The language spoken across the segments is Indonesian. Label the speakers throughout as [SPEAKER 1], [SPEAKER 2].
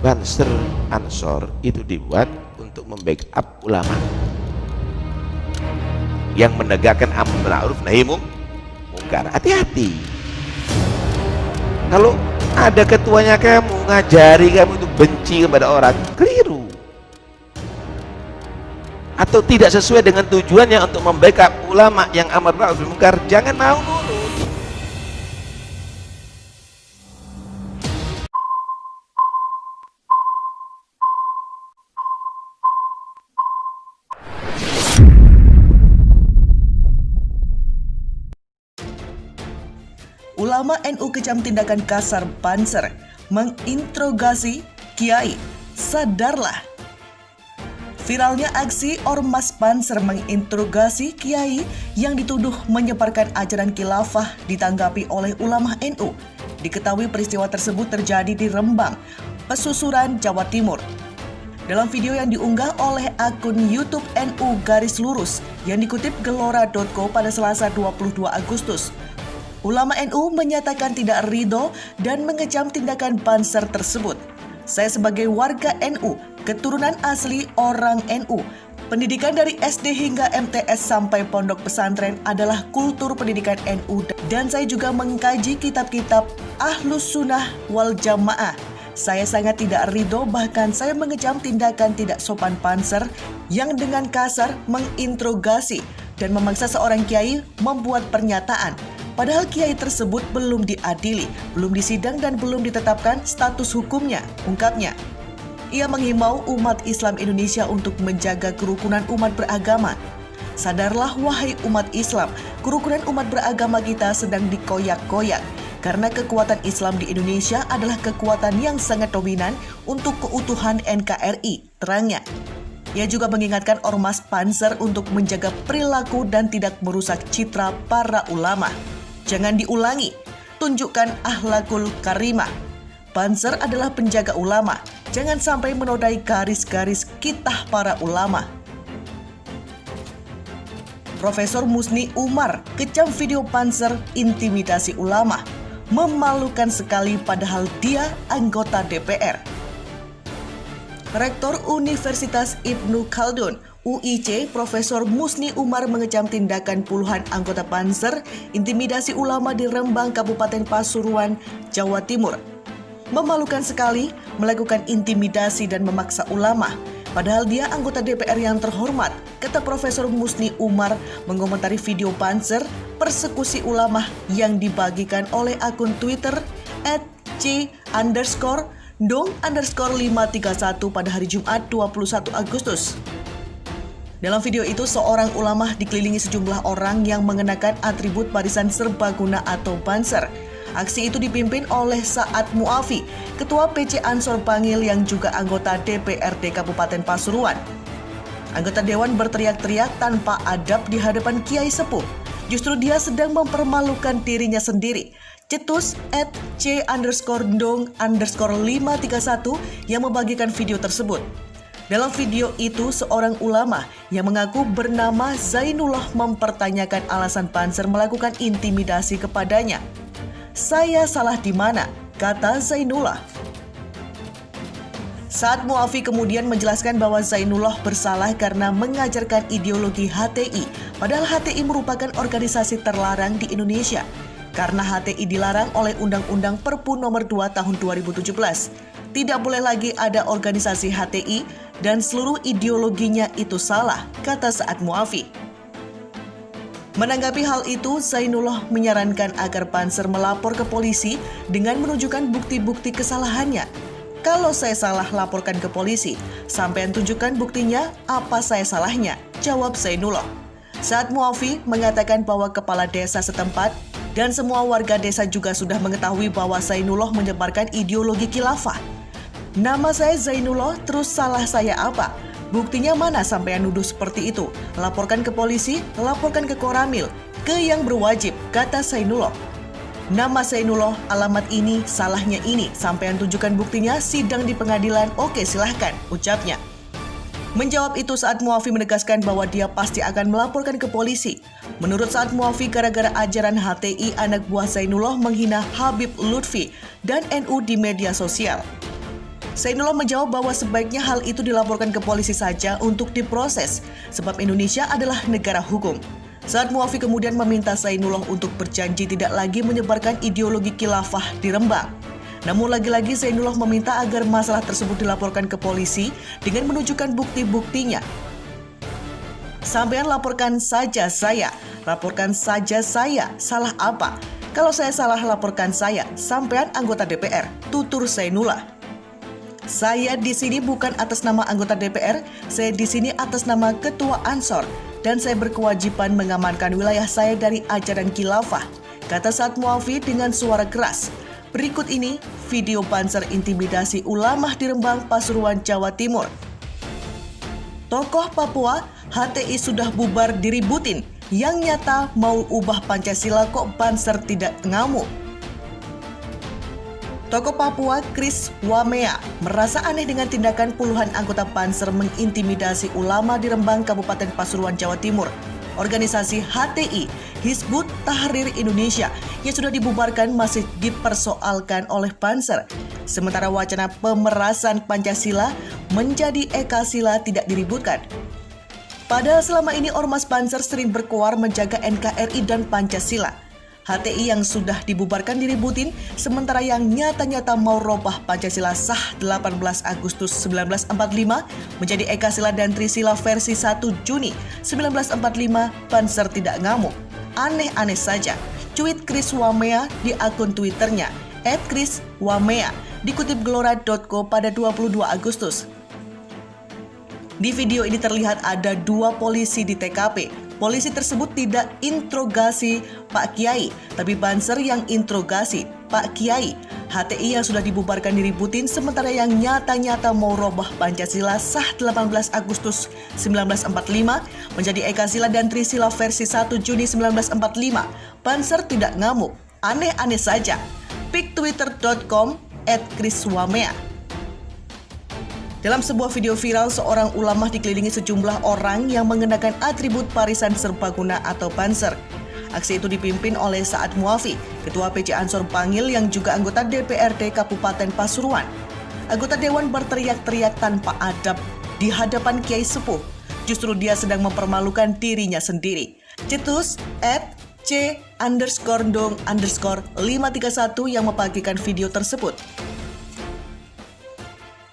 [SPEAKER 1] Banser Ansor itu dibuat untuk membackup ulama yang menegakkan amar ma'ruf nahi mungkar. Hati-hati kalau ada ketuanya kamu ngajari kamu itu benci kepada orang, keliru atau tidak sesuai dengan tujuannya untuk membackup ulama yang amar ma'ruf nahi mungkar, jangan mau nurut.
[SPEAKER 2] Ulama NU kecam tindakan kasar Banser, menginterogasi Kiai, sadarlah. Viralnya aksi Ormas Banser menginterogasi Kiai yang dituduh menyebarkan ajaran khilafah ditanggapi oleh ulama NU. Diketahui peristiwa tersebut terjadi di Rembang, Pesusuran, Jawa Timur. Dalam video yang diunggah oleh akun YouTube NU Garis Lurus yang dikutip gelora.co pada Selasa 22 Agustus, ulama NU menyatakan tidak ridho dan mengecam tindakan Banser tersebut. Saya sebagai warga NU, keturunan asli orang NU, pendidikan dari SD hingga MTS sampai pondok pesantren adalah kultur pendidikan NU, dan saya juga mengkaji kitab-kitab Ahlus Sunnah wal Jamaah. Saya sangat tidak ridho, bahkan saya mengecam tindakan tidak sopan Banser yang dengan kasar menginterogasi dan memaksa seorang kiai membuat pernyataan. Padahal kiai tersebut belum diadili, belum disidang dan belum ditetapkan status hukumnya, ungkapnya. Ia menghimbau umat Islam Indonesia untuk menjaga kerukunan umat beragama. Sadarlah wahai umat Islam, kerukunan umat beragama kita sedang dikoyak-koyak. Karena kekuatan Islam di Indonesia adalah kekuatan yang sangat dominan untuk keutuhan NKRI, terangnya. Ia juga mengingatkan Ormas Banser untuk menjaga perilaku dan tidak merusak citra para ulama. Jangan diulangi, tunjukkan akhlakul karimah. Banser adalah penjaga ulama, jangan sampai menodai garis-garis kitah para ulama. Profesor Musni Umar kecam video Banser intimidasi ulama. Memalukan sekali padahal dia anggota DPR. Rektor Universitas Ibnu Khaldun UIC, Profesor Musni Umar mengecam tindakan puluhan anggota Banser intimidasi ulama di Rembang, Kabupaten Pasuruan, Jawa Timur. Memalukan sekali melakukan intimidasi dan memaksa ulama, padahal dia anggota DPR yang terhormat, kata Profesor Musni Umar mengomentari video Banser persekusi ulama yang dibagikan oleh akun Twitter @c_dong_531 pada hari Jumat 21 Agustus. Dalam video itu, seorang ulama dikelilingi sejumlah orang yang mengenakan atribut barisan serbaguna atau Banser. Aksi itu dipimpin oleh Saad Muafi, Ketua PC Ansor Bangil yang juga anggota DPRD Kabupaten Pasuruan. Anggota Dewan berteriak-teriak tanpa adab di hadapan Kiai Sepuh. Justru dia sedang mempermalukan dirinya sendiri. Cetus @c_dong_531 yang membagikan video tersebut. Dalam video itu, seorang ulama yang mengaku bernama Zainullah mempertanyakan alasan Banser melakukan intimidasi kepadanya. Saya salah di mana? Kata Zainullah. Saat Muafi kemudian menjelaskan bahwa Zainullah bersalah karena mengajarkan ideologi HTI, padahal HTI merupakan organisasi terlarang di Indonesia. Karena HTI dilarang oleh Undang-Undang Perpu Nomor 2 Tahun 2017. Tidak boleh lagi ada organisasi HTI dan seluruh ideologinya itu salah, kata Saad Muafi. Menanggapi hal itu, Zainullah menyarankan agar Banser melapor ke polisi dengan menunjukkan bukti-bukti kesalahannya. Kalau saya salah, laporkan ke polisi. Sampean tunjukkan buktinya, apa saya salahnya? Jawab Zainullah. Saad Muafi mengatakan bahwa kepala desa setempat dan semua warga desa juga sudah mengetahui bahwa Zainullah menyebarkan ideologi khilafah. Nama saya Zainullah, terus salah saya apa? Buktinya mana sampean nuduh seperti itu? Laporkan ke polisi, laporkan ke Koramil, ke yang berwajib, kata Zainullah. Nama Zainullah, alamat ini, salahnya ini, sampean tunjukkan buktinya, sidang di pengadilan, oke silahkan, ucapnya. Menjawab itu, Saad Muafi menegaskan bahwa dia pasti akan melaporkan ke polisi. Menurut Saad Muafi, gara-gara ajaran HTI, anak buah Zainullah menghina Habib Lutfi dan NU di media sosial. Zainullah menjawab bahwa sebaiknya hal itu dilaporkan ke polisi saja untuk diproses, sebab Indonesia adalah negara hukum. Saat Muafi kemudian meminta Zainullah untuk berjanji tidak lagi menyebarkan ideologi khilafah di Rembang. Namun lagi-lagi Zainullah meminta agar masalah tersebut dilaporkan ke polisi dengan menunjukkan bukti-buktinya. "Sampean laporkan saja saya, salah apa? Kalau saya salah laporkan saya, sampean anggota DPR," tutur Zainullah. "Saya di sini bukan atas nama anggota DPR, saya di sini atas nama Ketua Ansor, dan saya berkewajiban mengamankan wilayah saya dari ajaran khilafah," kata Saad Muafi dengan suara keras. Berikut ini video Banser intimidasi ulama di Rembang, Pasuruan, Jawa Timur. Tokoh Papua, HTI sudah bubar diributin, yang nyata mau ubah Pancasila kok Banser tidak ngamuk. Tokoh Papua Chris Wamea merasa aneh dengan tindakan puluhan anggota Banser mengintimidasi ulama di Rembang, Kabupaten Pasuruan, Jawa Timur. Organisasi HTI, Hizbut Tahrir Indonesia, yang sudah dibubarkan masih dipersoalkan oleh Banser. Sementara wacana pemerasan Pancasila menjadi Ekasila tidak diributkan. Padahal selama ini Ormas Banser sering berkoar menjaga NKRI dan Pancasila. HTI yang sudah dibubarkan diributin, sementara yang nyata-nyata mau robah Pancasila sah 18 Agustus 1945 menjadi Ekasila dan Trisila versi 1 Juni 1945, Banser tidak ngamuk. Aneh-aneh saja, tweet Chris Wamea di akun Twitternya @chriswamea dikutip gelora.co pada 22 Agustus. Di video ini terlihat ada 2 polisi di TKP. Polisi tersebut tidak interogasi Pak Kiai, tapi Banser yang interogasi Pak Kiai. HTI yang sudah dibubarkan diributin, sementara yang nyata-nyata mau robah Pancasila sah 18 Agustus 1945 menjadi Ekasila dan Trisila versi 1 Juni 1945. Banser tidak ngamuk. Aneh-aneh saja. Piktwitter.com @chriswamea. Dalam sebuah video viral, seorang ulama dikelilingi sejumlah orang yang mengenakan atribut barisan serbaguna atau Banser. Aksi itu dipimpin oleh Saad Muafi, Ketua PJ Ansor Bangil yang juga anggota DPRD Kabupaten Pasuruan. Anggota Dewan berteriak-teriak tanpa adab di hadapan Kiai Sepuh. Justru dia sedang mempermalukan dirinya sendiri. Cetus @c_dong_531 yang membagikan video tersebut.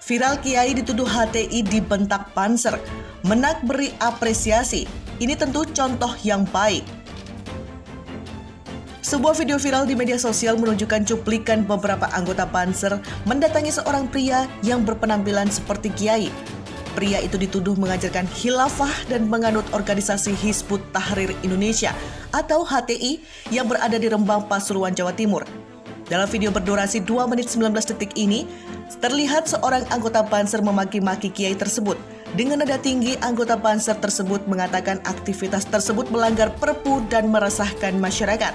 [SPEAKER 2] Viral Kiai dituduh HTI dibentak Banser, Menak beri apresiasi. Ini tentu contoh yang baik. Sebuah video viral di media sosial menunjukkan cuplikan beberapa anggota Banser mendatangi seorang pria yang berpenampilan seperti Kiai. Pria itu dituduh mengajarkan khilafah dan menganut organisasi Hizbut Tahrir Indonesia atau HTI yang berada di Rembang, Pasuruan, Jawa Timur. Dalam video berdurasi 2 menit 19 detik ini, terlihat seorang anggota Banser memaki-maki Kiai tersebut. Dengan nada tinggi, anggota Banser tersebut mengatakan aktivitas tersebut melanggar Perpu dan meresahkan masyarakat.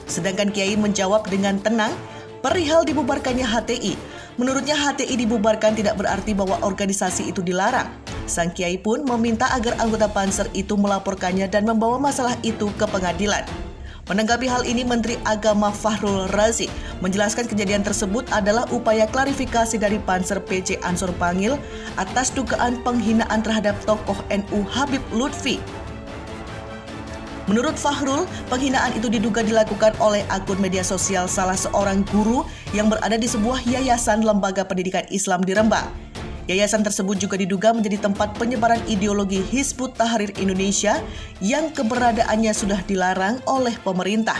[SPEAKER 2] Sedangkan Kiai menjawab dengan tenang perihal dibubarkannya HTI. Menurutnya HTI dibubarkan tidak berarti bahwa organisasi itu dilarang. Sang Kiai pun meminta agar anggota Banser itu melaporkannya dan membawa masalah itu ke pengadilan. Menanggapi hal ini, Menteri Agama Fahrul Razi menjelaskan kejadian tersebut adalah upaya klarifikasi dari Banser PJ Ansor Bangil atas dugaan penghinaan terhadap tokoh NU Habib Lutfi. Menurut Fahrul, penghinaan itu diduga dilakukan oleh akun media sosial salah seorang guru yang berada di sebuah yayasan lembaga pendidikan Islam di Rembang. Yayasan tersebut juga diduga menjadi tempat penyebaran ideologi Hizbut Tahrir Indonesia yang keberadaannya sudah dilarang oleh pemerintah.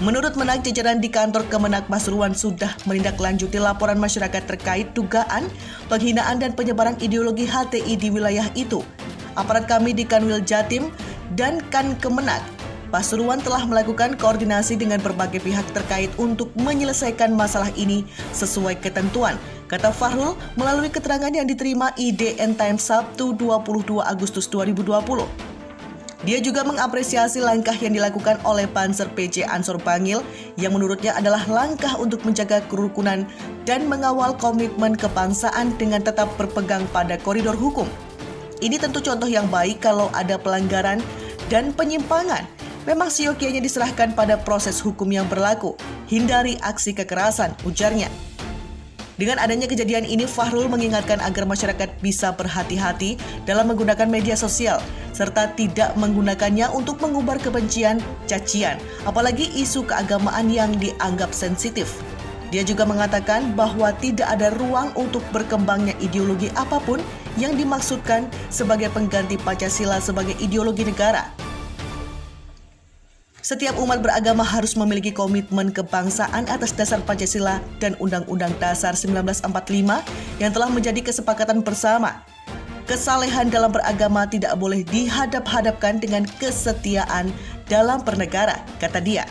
[SPEAKER 2] Menurut Menak, jajaran di kantor Kemenak Pasuruan sudah menindaklanjuti laporan masyarakat terkait dugaan penghinaan dan penyebaran ideologi HTI di wilayah itu. Aparat kami di Kanwil Jatim dan Kan Kemenak Pasuruan telah melakukan koordinasi dengan berbagai pihak terkait untuk menyelesaikan masalah ini sesuai ketentuan, kata Fahrul melalui keterangan yang diterima IDN Times Sabtu 22 Agustus 2020. Dia juga mengapresiasi langkah yang dilakukan oleh Banser PJ Ansor Bangil yang menurutnya adalah langkah untuk menjaga kerukunan dan mengawal komitmen kebangsaan dengan tetap berpegang pada koridor hukum. Ini tentu contoh yang baik kalau ada pelanggaran dan penyimpangan. Memang seyogianya diserahkan pada proses hukum yang berlaku. Hindari aksi kekerasan, ujarnya. Dengan adanya kejadian ini, Fahrul mengingatkan agar masyarakat bisa berhati-hati dalam menggunakan media sosial, serta tidak menggunakannya untuk mengumbar kebencian, cacian, apalagi isu keagamaan yang dianggap sensitif. Dia juga mengatakan bahwa tidak ada ruang untuk berkembangnya ideologi apapun yang dimaksudkan sebagai pengganti Pancasila sebagai ideologi negara. Setiap umat beragama harus memiliki komitmen kebangsaan atas dasar Pancasila dan Undang-Undang Dasar 1945 yang telah menjadi kesepakatan bersama. Kesalehan dalam beragama tidak boleh dihadap-hadapkan dengan kesetiaan dalam bernegara, kata dia.